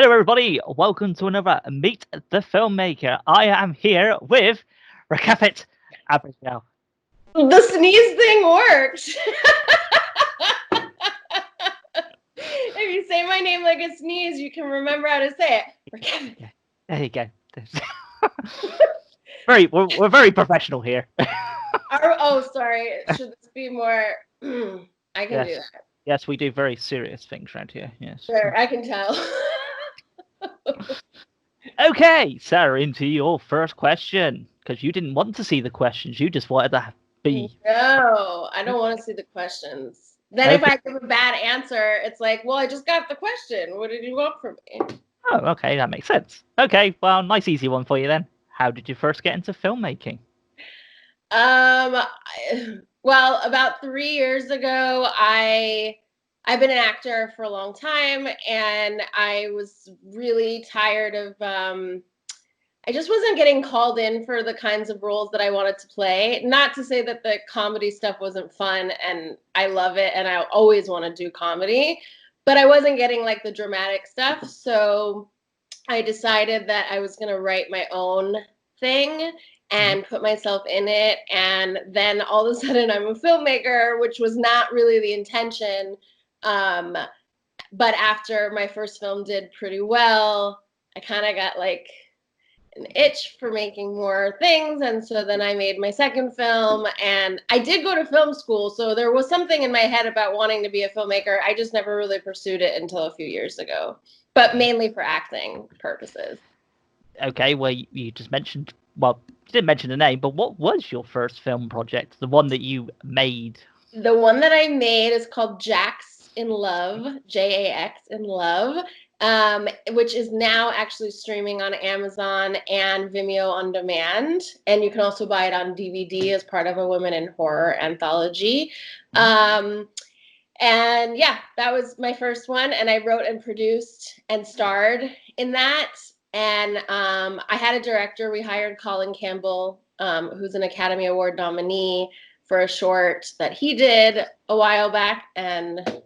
Hello, everybody. Welcome to another Meet the Filmmaker. I am here with Rakefet Abergel. The sneeze thing worked. If you say my name like a sneeze, you can remember how to say it. Yeah, there you go. We're very professional here. Oh, sorry. Should this be more? I can do Yes, that. yes, we do very serious things around here. Yes. There, I can tell. Okay, so into your first question, because you didn't want to see the questions, you just wanted to be. No, I don't want to see the questions. Then if Okay. I give a bad answer, it's like, well, I just got the question. What did you want from me? Oh, okay, that makes sense. Okay, well, nice easy one for you then. How did you first get into filmmaking? Um, well, about 3 years ago, I've been an actor for a long time, and I was really tired of I just wasn't getting called in for the kinds of roles that I wanted to play. Not to say that the comedy stuff wasn't fun, and I love it, and I always want to do comedy, but I wasn't getting like the dramatic stuff. So I decided that I was going to write my own thing Mhm. and put myself in it. And then all of a sudden, I'm a filmmaker, which was not really the intention. Um, but after my first film did pretty well, I kind of got like an itch for making more things. And so then I made my second film, and I did go to film school. So there was something in my head about wanting to be a filmmaker. I just never really pursued it until a few years ago, but mainly for acting purposes. Okay, well, you just mentioned, well, you didn't mention the name, but what was your first film project? The one that you made? The one that I made is called Jax in Love, Jax in Love, which is now actually streaming on Amazon and Vimeo on demand. And you can also buy it on DVD as part of a Women in Horror anthology. Mhm. And yeah, that was my first one. And I wrote and produced and starred in that. And I had a director. We hired Colin Campbell, who's an Academy Award nominee, for a short that he did a while back. And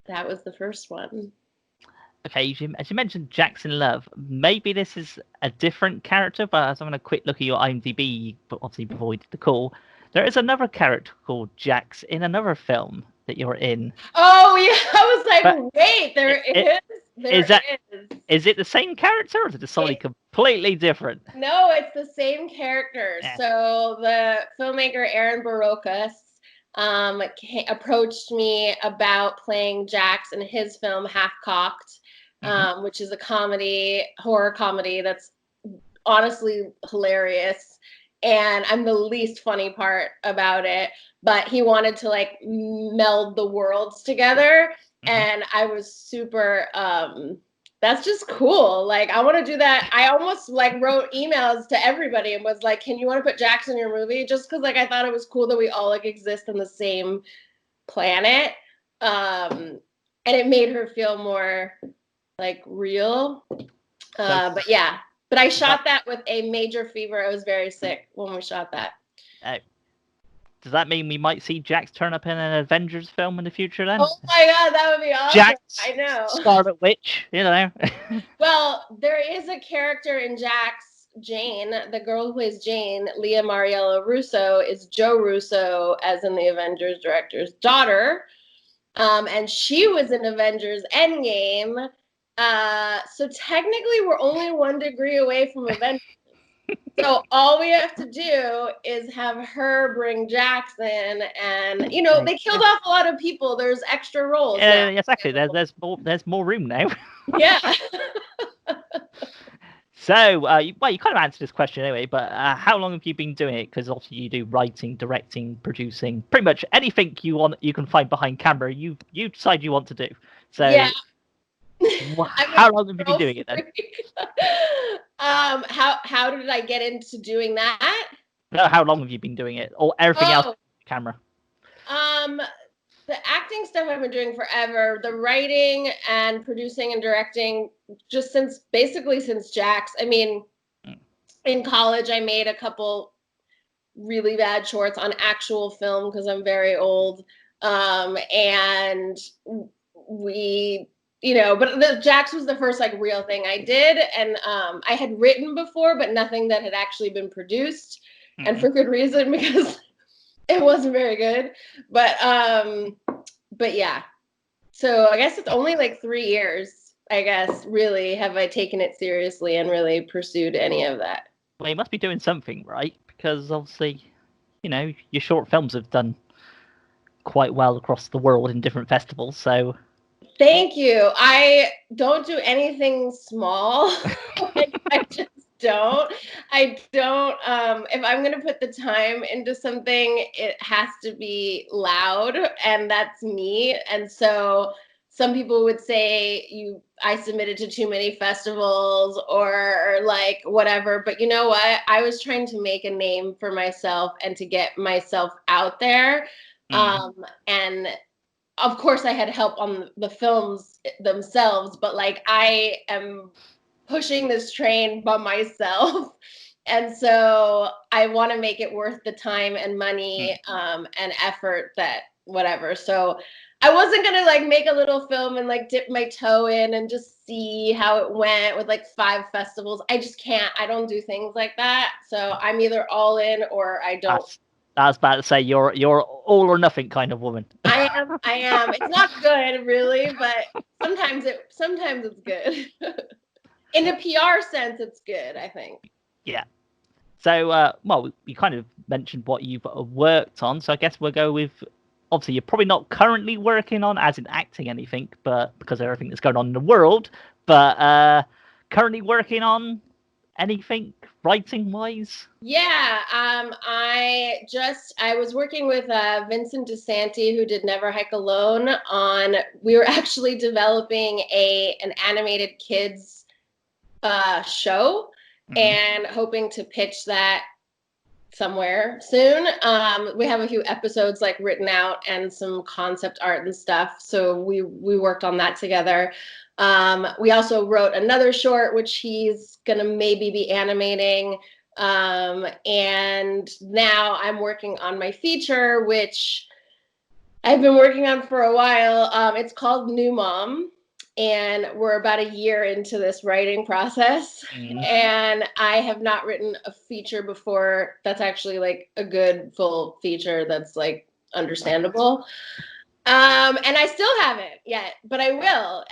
that was the first one. Okay, as you mentioned Jackson Love, maybe this is a different character, but as I'm going to quick look at your IMDb, but obviously before we did the call, there is another character called Jax in another film that you're in. Oh, yeah. I was But like, wait, there it, is. There is that is. is it the same character or is it something It, completely different? No, it's the same characters. Yeah. So the filmmaker Aaron Barocas approached me about playing Jax in his film Half Cocked, Hmm. which is a comedy, horror comedy that's honestly hilarious. And I'm the least funny part about it, but he wanted to like meld the worlds together. Hmm. And I was super that's just cool. Like I want to do that. I almost like wrote emails to everybody and was like, "Can you want to put Jax in your movie?" Just because like I thought it was cool that we all like exist on the same planet, and it made her feel more like real. So But yeah, but I does that shot that with a major fever. I was very sick when we shot that. uh, does that mean we might see Jax turn up in an Avengers film in the future then? Oh my god, that would be awesome. Jax, I know. Scarlet Witch, you know. Well, there is a character in Jax Jane, the girl who plays Jane, Leah Mariella Russo, is Joe Russo, as in the Avengers director's daughter. And she was in Avengers Endgame. So technically, we're only 1 degree away from Avengers. So all we have to do is have her bring Jackson, and they killed off a lot of people. There's extra roles now. Yes, actually, there's more room now. Yeah. So, well, you kind of answered this question anyway, but how long have you been doing it? Because obviously you do writing, directing, producing, pretty much anything you want you can find behind camera. You decide you want to do. Yeah. So, I'm a how long have you been control doing it then? freak. How did I get into doing that? No, how long have you been doing it, or everything else Oh, camera? um, the acting stuff I've been doing forever. The writing and producing and directing, just since Jax. I mean, Mm. in college, I made a couple really bad shorts on actual film because I'm very old. And we but the Jax was the first like real thing I did, and I had written before, but nothing that had actually been produced, and for good reason, because it wasn't very good. But yeah. So I guess it's only like 3 years, I guess, really have I taken it seriously and really pursued any of that. Well, you must be doing something right, because obviously, your short films have done quite well across the world in different festivals. So thank you. I don't do anything small. Like, I just don't. I don't. If I'm gonna put the time into something, it has to be loud, and that's me. And so some people would say I submitted to too many festivals or like whatever. But you know what? I was trying to make a name for myself and to get myself out there. And of course I had help on the films themselves, but like I am pushing this train by myself. And so I want to make it worth the time and money and effort that whatever. So I wasn't going to like make a little film and like dip my toe in and just see how it went with like 5 festivals. I just can't. I don't do things like that. So I'm either all in or I don't. I was about to say you're all or nothing kind of woman. I am. It's not good, really, but sometimes it's good. In a PR sense, it's good, I think. Yeah. So, well, we kind of mentioned what you've worked on, so I guess we'll go with. Obviously, you're probably not currently working on, as in acting anything, but because of everything that's going on in the world. But currently working on anything writing wise? Yeah, I was working with Vincent DeSanti, who did Never Hike Alone. We were actually developing an animated kids show, and hoping to pitch that somewhere soon. We have a few episodes like written out and some concept art and stuff. So we worked on that together. We also wrote another short, which he's gonna maybe be animating. And now I'm working on my feature, which I've been working on for a while. It's called New Mom, and we're about a year into this writing process. And I have not written a feature before that's actually like a good full feature that's like understandable. And I still haven't yet, but I will.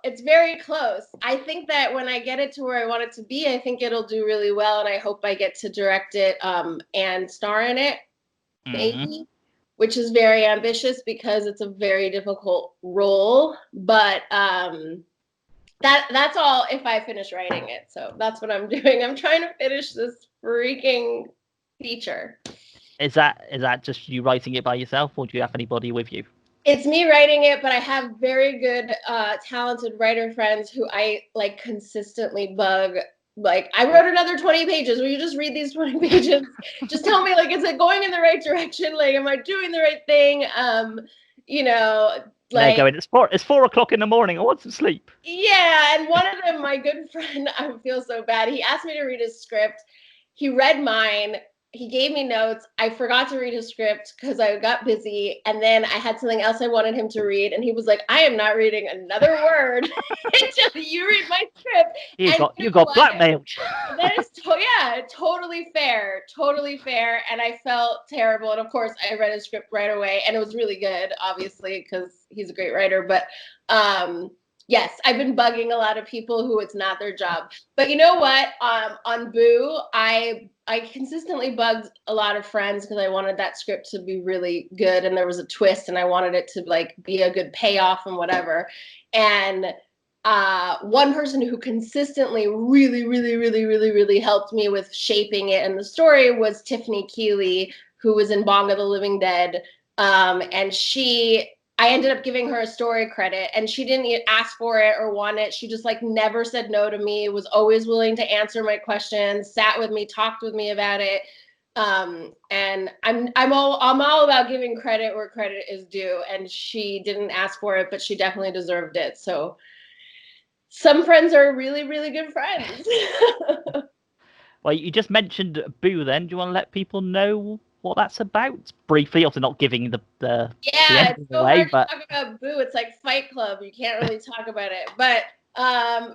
It's very close. I think that when I get it to where I want it to be, I think it'll do really well, and I hope I get to direct it and star in it, maybe. Which is very ambitious because it's a very difficult role, but that's all if I finish writing it. So that's what I'm doing. I'm trying to finish this freaking feature. Is that just you writing it by yourself, or do you have anybody with you? It's me writing it, but I have very good, talented writer friends who I like consistently bug. Like, I wrote another 20 pages. Will you just read these 20 pages? Just tell me, like, is it going in the right direction? Like, am I doing the right thing? Like, they're going, it's 4 o'clock in the morning. I want some sleep. Yeah, and one of them, my good friend, I feel so bad. He asked me to read his script. He read mine. He gave me notes. I forgot to read his script because I got busy, and then I had something else I wanted him to read, and he was like, "I am not reading another word until you read my script." You got blackmailed. That is totally fair, and I felt terrible. And of course, I read his script right away, and it was really good, obviously, because he's a great writer. But yes, I've been bugging a lot of people who it's not their job. But you know what? On Boo, I consistently bugged a lot of friends because I wanted that script to be really good, and there was a twist, and I wanted it to like be a good payoff and whatever. And one person who consistently really helped me with shaping it and the story was Tiffany Keeley, who was in Bong of the Living Dead. And I ended up giving her a story credit, and she didn't ask for it or want it. She just like never said no to me, was always willing to answer my questions, sat with me, talked with me about it. And I'm all about giving credit where credit is due, and she didn't ask for it, but she definitely deserved it. So some friends are really, really good friends. Well, you just mentioned Boo then. Do you want to let people know what that's about briefly? Also, not giving the Yeah, end it's so away, hard to but talk about Boo. It's like Fight Club. You can't really talk about it. But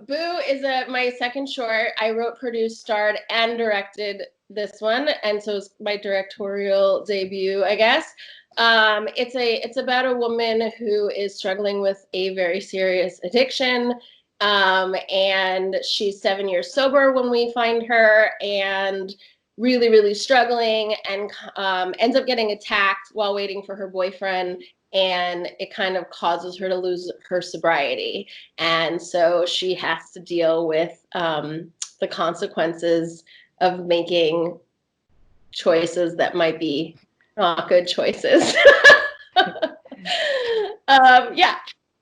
Boo is my second short. I wrote, produced, starred, and directed this one, and so it's my directorial debut, I guess. It's about a woman who is struggling with a very serious addiction. And she's 7 years sober when we find her, and really, really struggling, and ends up getting attacked while waiting for her boyfriend. And it kind of causes her to lose her sobriety. And so she has to deal with the consequences of making choices that might be not good choices. Yeah.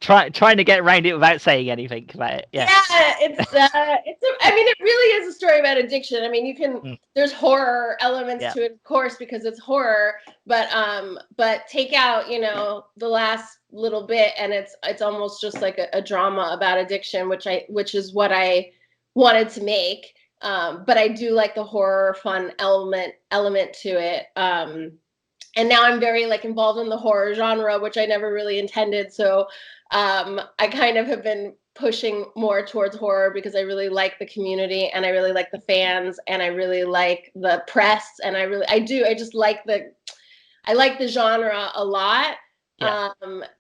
trying to get around it without saying anything about it. Yeah, I mean, it really is a story about addiction. I mean, you can there's horror elements yeah. to it, of course, because it's horror, but take out, the last little bit, and it's almost just like a drama about addiction, which is what I wanted to make. But I do like the horror fun element to it. And now I'm very involved in the horror genre, which I never really intended. So I kind of have been pushing more towards horror because I really like the community, and I really like the fans, and I really like the press, and I just like I like the genre a lot. Yeah.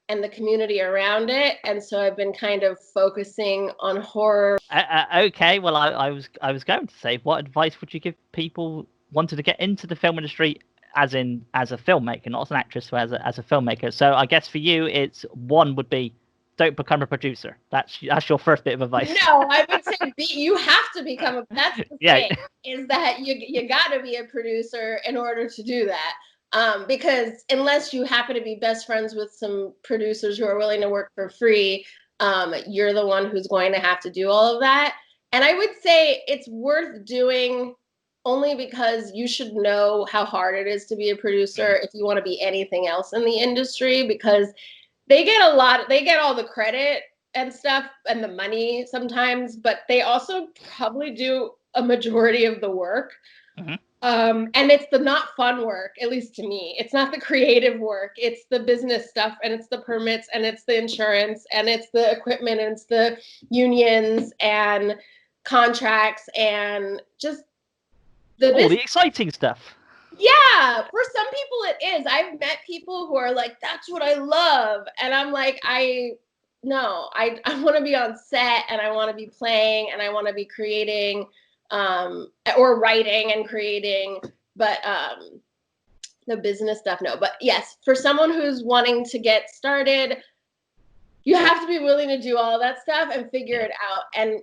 And the community around it, and so I've been kind of focusing on horror. Okay, well, I was going to say, what advice would you give people wanting to get into the film industry, as a filmmaker, not as an actress, but as a filmmaker? So I guess for you, it's one would be, don't become a producer. That's your first bit of advice. No, I would say you have to become that's the Yeah. thing, is that you got to be a producer in order to do that. Because unless you happen to be best friends with some producers who are willing to work for free, you're the one who's going to have to do all of that. And I would say it's worth doing only because you should know how hard it is to be a producer if you want to be anything else in the industry, because they get all the credit and stuff and the money sometimes, but they also probably do a majority of the work. Mm-hmm. And it's the not fun work, at least to me. It's not the creative work. It's the business stuff, and it's the permits, and it's the insurance, and it's the equipment, and it's the unions and contracts, and just all the exciting stuff. Yeah, for some people it is. I've met people who are like, that's what I love. And I'm like, I want to be on set, and I want to be playing, and I want to be creating, or writing and creating, but the business stuff, no. But yes, for someone who's wanting to get started, you have to be willing to do all that stuff and figure it out. And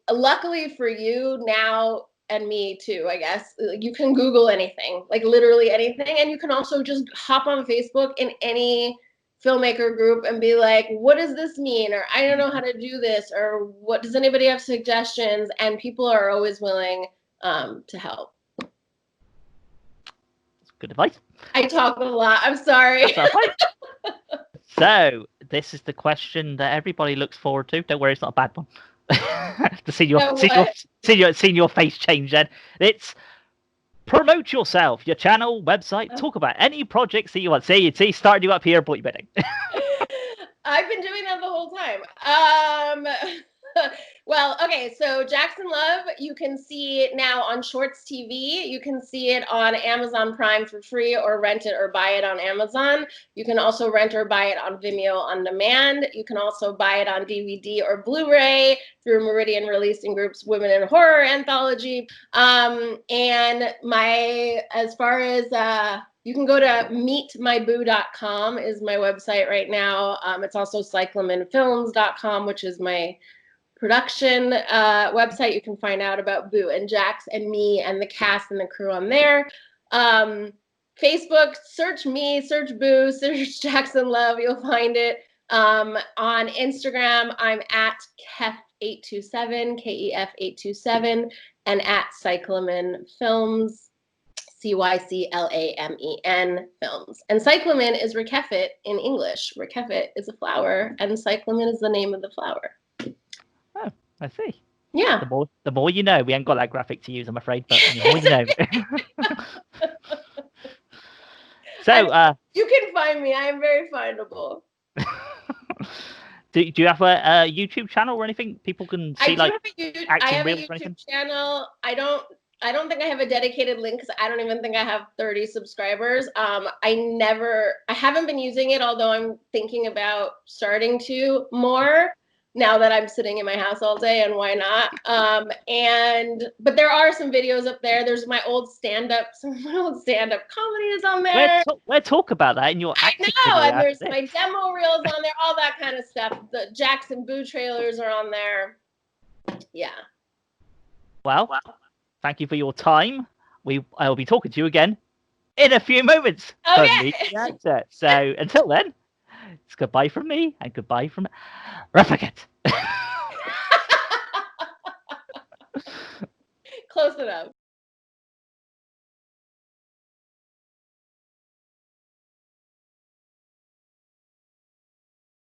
luckily for you now, and me too, I guess, you can Google anything, literally anything. And you can also just hop on Facebook in any filmmaker group and be like, what does this mean? Or I don't know how to do this. Or what, does anybody have suggestions? And people are always willing to help. That's good advice. I talk a lot. I'm sorry. That's all right. So this is the question that everybody looks forward to. Don't worry, it's not a bad one. To see your face change. Then it's promote yourself, your channel, website, talk about any projects that you want. See, starting you up here, but you better. I've been doing that the whole time. Well, okay, so Jax Love, you can see it now on Shorts TV. You can see it on Amazon Prime for free, or rent it or buy it on Amazon. You can also rent or buy it on Vimeo on demand. You can also buy it on DVD or Blu-ray through Meridian Releasing Group's Women in Horror anthology. And as far as you can go to meetmyboo.com is my website right now. It's also cyclamenfilms.com, which is my production website. You can find out about Boo and Jax and me and the cast and the crew on there. Facebook, search me, search Boo, search Jax Love, you'll find it. On Instagram, I'm at Kef827, KEF827, and at Cyclamen Films, CYCLAMEN Films. And cyclamen is Rakefet in English. Rakefet is a flower, and cyclamen is the name of the flower. Oh, I see. Yeah. The more you know. We ain't got that graphic to use, I'm afraid, but the more you know. So, you can find me. I am very findable. do you have a YouTube channel or anything people can see, like acting reels or anything? YouTube channel. I don't think I have a dedicated link because I don't even think I have 30 subscribers. I haven't been using it, although I'm thinking about starting to more now that I'm sitting in my house all day, and why not? But there are some videos up there. There's my old stand-up, some of my old stand-up comedy is on there. We'll talk about that in your acting video. And there's my demo reels on there, all that kind of stuff. The Jax and Boo trailers are on there. Yeah. Well, thank you for your time. I'll be talking to you again in a few moments. Okay. So until then, it's goodbye from me and goodbye from Rakefet. Close enough.